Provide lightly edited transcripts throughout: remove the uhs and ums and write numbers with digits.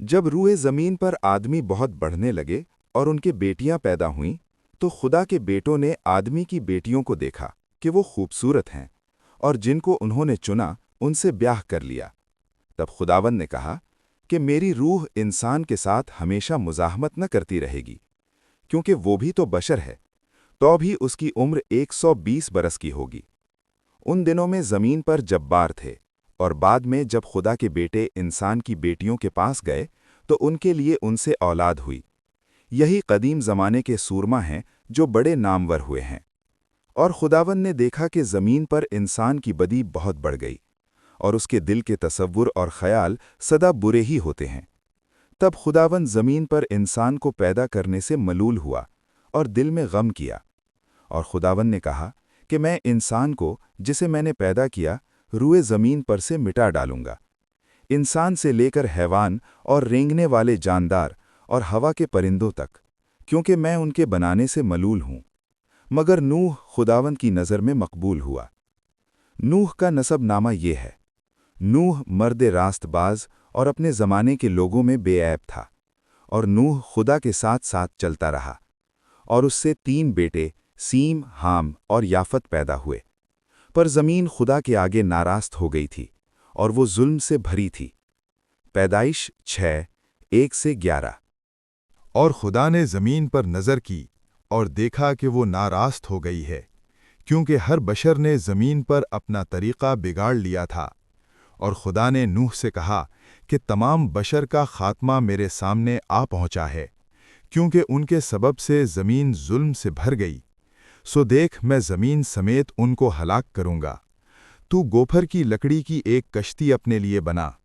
जब रूए ज़मीन पर आदमी बहुत बढ़ने लगे और उनके बेटियां पैदा हुईं, तो खुदा के बेटों ने आदमी की बेटियों को देखा कि वो खूबसूरत हैं और जिनको उन्होंने चुना उनसे ब्याह कर लिया। तब खुदावंद ने कहा कि मेरी रूह इंसान के साथ हमेशा मुज़ाहमत न करती रहेगी, क्योंकि वो भी तो बशर है, तो भी उसकी उम्र 120 बरस की होगी। उन दिनों में ज़मीन पर जब्बार थे, और बाद में जब खुदा के बेटे इंसान की बेटियों के पास गए तो उनके लिए उनसे औलाद हुई। यही कदीम ज़माने के सूरमा हैं जो बड़े नामवर हुए हैं। और खुदावंद ने देखा कि ज़मीन पर इंसान की बदी बहुत बढ़ गई, और उसके दिल के तसव्वुर और ख़याल सदा बुरे ही होते हैं। तब खुदावंद ज़मीन पर इंसान को पैदा करने से मलूल हुआ और दिल में गम किया। और खुदावंद ने कहा कि मैं इंसान को, जिसे मैंने पैदा किया, रूए ज़मीन पर से मिटा डालूंगा, इंसान से लेकर हैवान और रेंगने वाले जानदार और हवा के परिंदों तक, क्योंकि मैं उनके बनाने से मलूल हूँ। मगर नूह खुदावंद की नज़र में मकबूल हुआ। नूह का नसब नामा ये है। नूह मर्द रास्तबाज और अपने ज़माने के लोगों में बेऐब था, और नूह खुदा के साथ साथ चलता रहा, और उससे 3 बेटे सीम, हाम और याफत पैदा हुए। पर ज़मीन खुदा के आगे नारास्त हो गई थी, और वो जुल्म से भरी थी। पैदाइश 6:1-11। और खुदा ने ज़मीन पर नज़र की और देखा कि वो नारास्त हो गई है, क्योंकि हर बशर ने ज़मीन पर अपना तरीक़ा बिगाड़ लिया था। और खुदा ने नूह से कहा कि तमाम बशर का ख़ात्मा मेरे सामने आ पहुँचा है, क्योंकि उनके सबब से ज़मीन जुल्म से भर गई। सो देख, मैं ज़मीन समेत उनको हलाक करूँगा। तू गोफर की लकड़ी की एक कश्ती अपने लिए बना,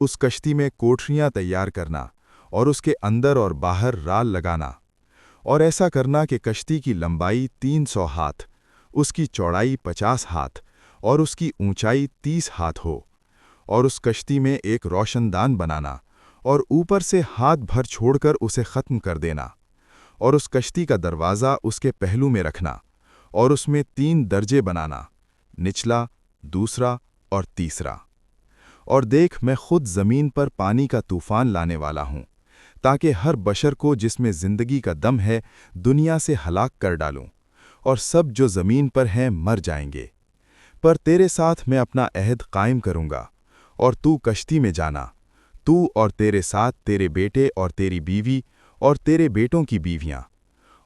उस कश्ती में कोठरियाँ तैयार करना और उसके अंदर और बाहर राल लगाना, और ऐसा करना कि कश्ती की लंबाई 300 हाथ, उसकी चौड़ाई 50 हाथ और उसकी ऊंचाई 30 हाथ हो। और उस कश्ती में एक रोशनदान बनाना और ऊपर से हाथ भर छोड़कर उसे ख़त्म कर देना, और उस कश्ती का दरवाज़ा उसके पहलू में रखना, और उसमें 3 दर्जे बनाना, निचला, दूसरा और तीसरा। और देख, मैं खुद ज़मीन पर पानी का तूफ़ान लाने वाला हूँ, ताकि हर बशर को जिसमें ज़िंदगी का दम है दुनिया से हलाक कर डालूं, और सब जो ज़मीन पर हैं मर जाएंगे। पर तेरे साथ मैं अपना अहद कायम करूँगा, और तू कश्ती में जाना, तू और तेरे साथ तेरे बेटे और तेरी बीवी और तेरे बेटों की बीवियाँ,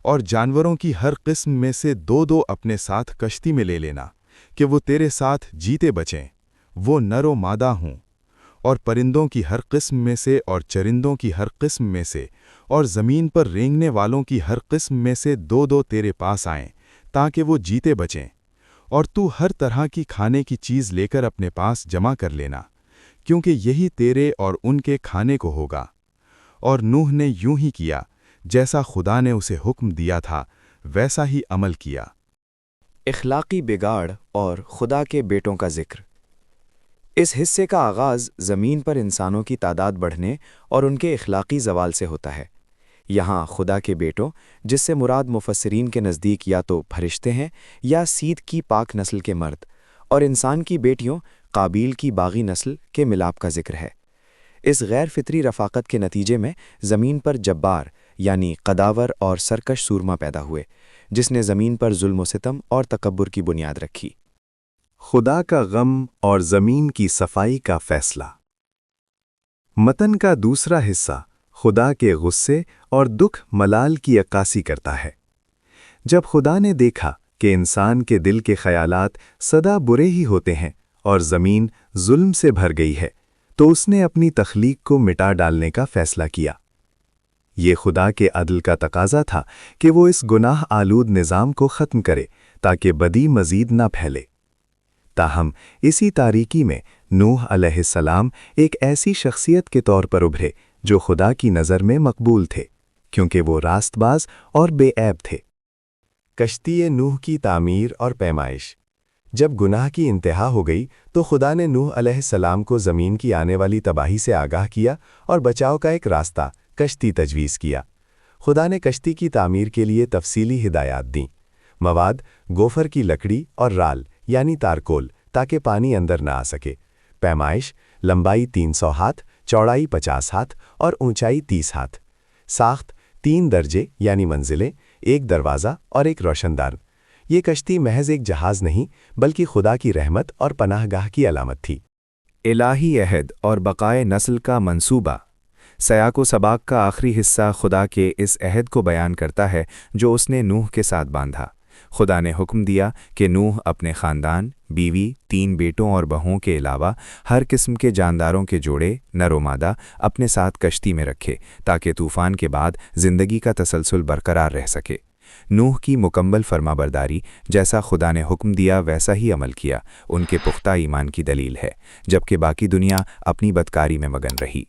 और जानवरों की हर किस्म में से 2-2 अपने साथ कश्ती में ले लेना, कि वो तेरे साथ जीते बचें। वो नरो मादा हूँ। और परिंदों की हर किस्म में से और चरिंदों की हर किस्म में से और ज़मीन पर रेंगने वालों की हर किस्म में से 2-2 तेरे पास आएं, ताकि वो जीते बचें। और तू हर तरह की खाने की चीज़ लेकर अपने पास जमा कर लेना, क्योंकि यही तेरे और उनके खाने को होगा। और नूह ने यूं ही किया, जैसा खुदा ने उसे हुक्म दिया था, वैसा ही अमल किया। इखलाकी बिगाड़ और खुदा के बेटों का जिक्र। इस हिस्से का आगाज़ ज़मीन पर इंसानों की तादाद बढ़ने और उनके इखलाकी ज़वाल से होता है। यहाँ खुदा के बेटों, जिससे मुराद मुफस्सिरीन के नज़दीक या तो फरिश्ते हैं या सीद की पाक नस्ल के मर्द, और इंसान की बेटियों काबील की बागी नस्ल के मिलाप का जिक्र है। इस गैर फितरी रफ़ाक़त के नतीजे में ज़मीन पर जब्बार यानी कदावर और सरकश सूरमा पैदा हुए, जिसने ज़मीन पर जुल्म सितम और तकब्बुर की बुनियाद रखी। खुदा का गम और ज़मीन की सफाई का फ़ैसला। मतन का दूसरा हिस्सा खुदा के गुस्से और दुख मलाल की अक्कासी करता है। जब खुदा ने देखा कि इंसान के दिल के ख़यालात सदा बुरे ही होते हैं और ज़मीन जुल्म से भर गई है, तो उसने अपनी तख्लीक को मिटा डालने का फ़ैसला किया। ये खुदा के अदल का तकाज़ा था कि वो इस गुनाह आलूद निज़ाम को ख़त्म करे, ताकि बदी मज़ीद न फैले। ताहम इसी तारीकी में नूह अलैहिस्सलाम एक ऐसी शख्सियत के तौर पर उभरे जो खुदा की नज़र में मकबूल थे, क्योंकि वो रास्तबाज और बेऐब थे। कश्ती नूह की तामीर और पैमाइश। जब गुनाह की इंतहा हो गई तो खुदा ने नूह अलैहिस्सलाम को ज़मीन की आने वाली तबाही से आगाह किया और बचाव का एक रास्ता कश्ती तजवीज़ किया। खुदा ने कश्ती की तामीर के लिए तफसीली हिदायत दी। मवाद गोफर की लकड़ी और राल यानी तारकोल, ताकि पानी अंदर ना आ सके। पैमाइश लंबाई 300 हाथ, چوڑائی 50 ہاتھ اور اونچائی 30 ہاتھ. ساخت 3 درجے یعنی منزلیں، 1 دروازہ اور 1 روشن دان. یہ کشتی محض ایک جہاز نہیں بلکہ خدا کی رحمت اور پناہ گاہ کی علامت تھی. الہی عہد اور بقائے نسل کا منصوبہ. سیاق و سباق کا آخری حصہ خدا کے اس عہد کو بیان کرتا ہے جو اس نے نوح کے ساتھ باندھا. خدا نے حکم دیا کہ نوح اپنے خاندان، بیوی، 3 بیٹوں اور بہوؤں کے علاوہ ہر قسم کے جانداروں کے جوڑے، نر و مادہ، اپنے ساتھ کشتی میں رکھے تاکہ طوفان کے بعد زندگی کا تسلسل برقرار رہ سکے. نوح کی مکمل فرمانبرداری، جیسا خدا نے حکم دیا ویسا ہی عمل کیا، ان کے پختہ ایمان کی دلیل ہے، جبکہ باقی دنیا اپنی بدکاری میں مگن رہی.